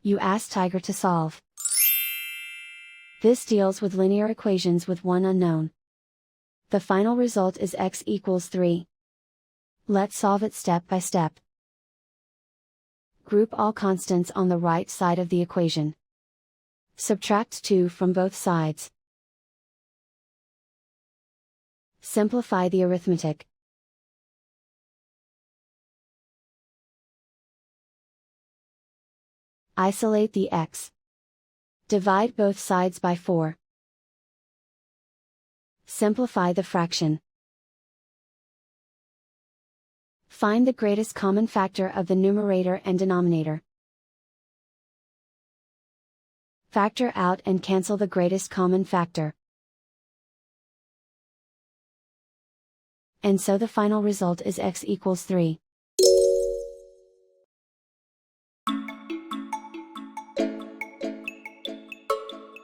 You ask Tiger to solve. This deals with linear equations with one unknown. The final result is x equals 3. Let's solve it step by step. Group all constants on the right side of the equation. Subtract 2 from both sides. Simplify the arithmetic. Isolate the x. Divide both sides by 4. Simplify the fraction. Find the greatest common factor of the numerator and denominator. Factor out and cancel the greatest common factor. And so the final result is x equals 3.